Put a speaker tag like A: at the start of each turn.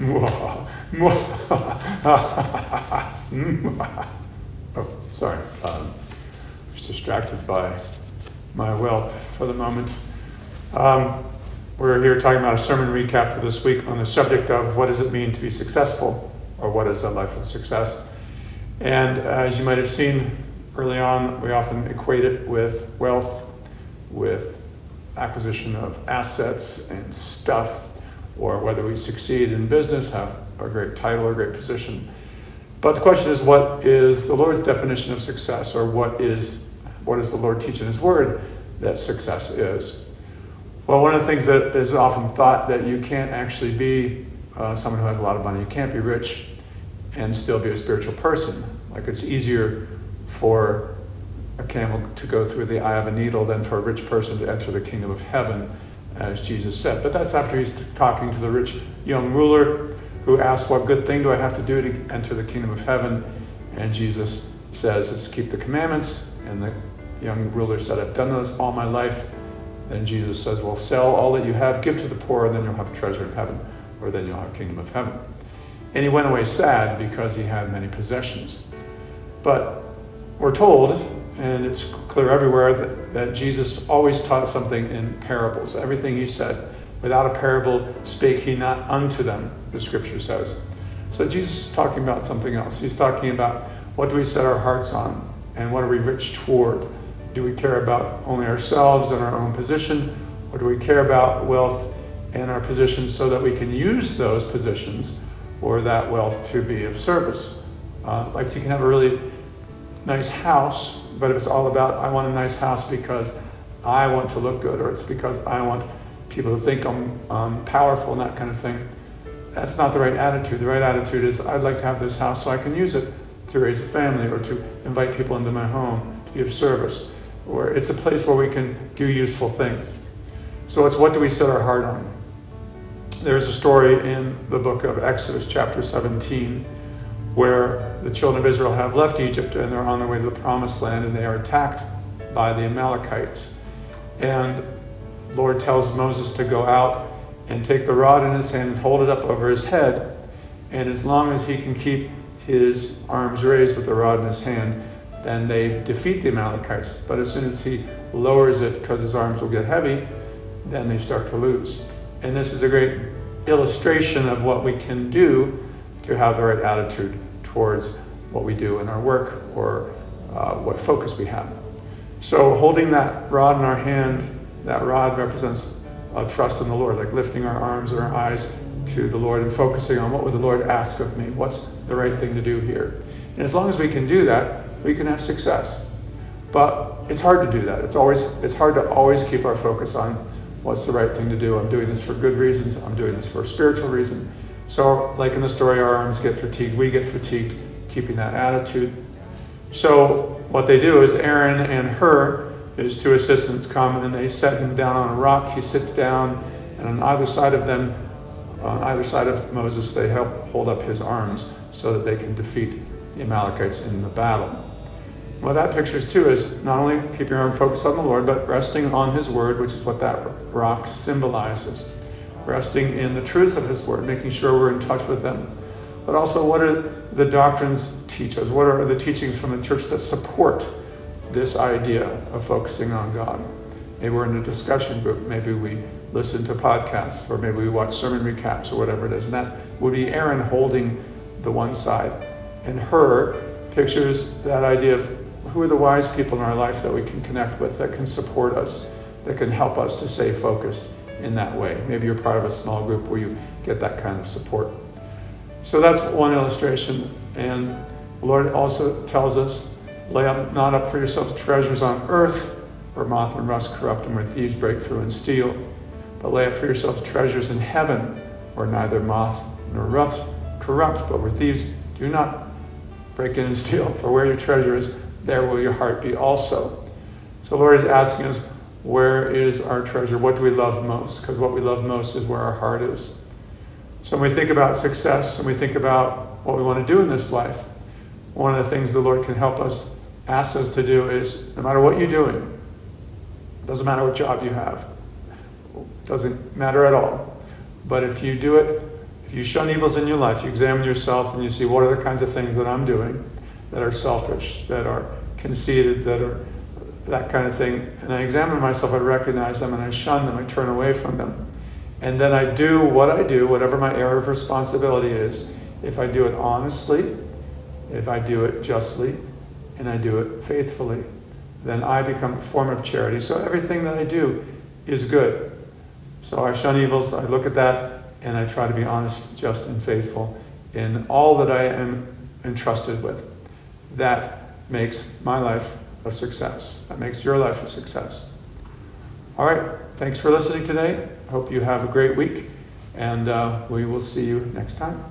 A: Oh, sorry. Just distracted by my wealth for the moment. We're here talking about a sermon recap for this week on the subject of what does it mean to be successful, or what is a life of success. And as you might have seen early on, we often equate it with wealth, with acquisition of assets and stuff, or whether we succeed in business, have a great title or great position. But the question is, what is the Lord's definition of success, or what does the Lord teach in His Word that success is? Well, one of the things that is often thought that you can't actually be someone who has a lot of money. You can't be rich and still be a spiritual person. Like, it's easier for a camel to go through the eye of a needle than for a rich person to enter the kingdom of heaven, as Jesus said. But that's after He's talking to the rich young ruler who asked, what good thing do I have to do to enter the kingdom of heaven? And Jesus says, it's keep the commandments. And the young ruler said, I've done those all my life. Then Jesus says, well, sell all that you have, give to the poor, and then you'll have treasure in heaven, or then you'll have kingdom of heaven. And he went away sad because he had many possessions. But we're told, and it's clear everywhere, that Jesus always taught something in parables. Everything He said, without a parable spake He not unto them, the scripture says. So Jesus is talking about something else. He's talking about, what do we set our hearts on, and what are we rich toward? Do we care about only ourselves and our own position, or do we care about wealth and our positions so that we can use those positions or that wealth to be of service? Like, you can have a really nice house, but if it's all about, I want a nice house because I want to look good, or it's because I want people to think I'm powerful and that kind of thing, that's not the right attitude. The right attitude is, I'd like to have this house so I can use it to raise a family, or to invite people into my home, to give service, or it's a place where we can do useful things. So it's, what do we set our heart on? There's a story in the book of Exodus, chapter 17, where the children of Israel have left Egypt and they're on their way to the promised land, and they are attacked by the Amalekites. And the Lord tells Moses to go out and take the rod in his hand and hold it up over his head. And as long as he can keep his arms raised with the rod in his hand, then they defeat the Amalekites. But as soon as he lowers it, because his arms will get heavy, then they start to lose. And this is a great illustration of what we can do to have the right attitude towards what we do in our work, or what focus we have. So holding that rod in our hand, that rod represents a trust in the Lord, like lifting our arms and our eyes to the Lord and focusing on, what would the Lord ask of me? What's the right thing to do here? And as long as we can do that, we can have success. But it's hard to do that. It's hard to always keep our focus on what's the right thing to do. I'm doing this for good reasons. I'm doing this for a spiritual reason. So, like in the story, our arms get fatigued. We get fatigued keeping that attitude. So what they do is, Aaron and his two assistants come and they set him down on a rock. He sits down, and on either side of them, on either side of Moses, they help hold up his arms so that they can defeat the Amalekites in the battle. What that pictures too is not only keeping your arm focused on the Lord, but resting on His Word, which is what that rock symbolizes. Resting in the truth of His Word, making sure we're in touch with them. But also, what are the doctrines teach us? What are the teachings from the church that support this idea of focusing on God? Maybe we're in a discussion group, maybe we listen to podcasts, or maybe we watch sermon recaps, or whatever it is. And that would be Aaron holding the one side. And Hur pictures that idea of, who are the wise people in our life that we can connect with, that can support us, that can help us to stay focused in that way. Maybe you're part of a small group where you get that kind of support. So that's one illustration. And the Lord also tells us, lay up not up for yourselves treasures on earth, where moth and rust corrupt and where thieves break through and steal, but lay up for yourselves treasures in heaven, where neither moth nor rust corrupt, but where thieves do not break in and steal. For where your treasure is, there will your heart be also. So the Lord is asking us, where is our treasure? What do we love most? Because what we love most is where our heart is. So when we think about success and we think about what we want to do in this life, one of the things the Lord can help us, ask us to do is, no matter what you're doing, doesn't matter what job you have, doesn't matter at all, but if you do it, If you shun evils in your life, you examine yourself and you see what are the kinds of things that I'm doing that are selfish, that are conceited, that are that kind of thing. And I examine myself, I recognize them, and I shun them, I turn away from them. And then I do what I do, whatever my area of responsibility is. If I do it honestly, if I do it justly, and I do it faithfully, then I become a form of charity. So everything that I do is good. So I shun evils, I look at that, and I try to be honest, just, and faithful in all that I am entrusted with. That makes my life a success. That makes your life a success. All right, thanks for listening today. I hope you have a great week, and we will see you next time.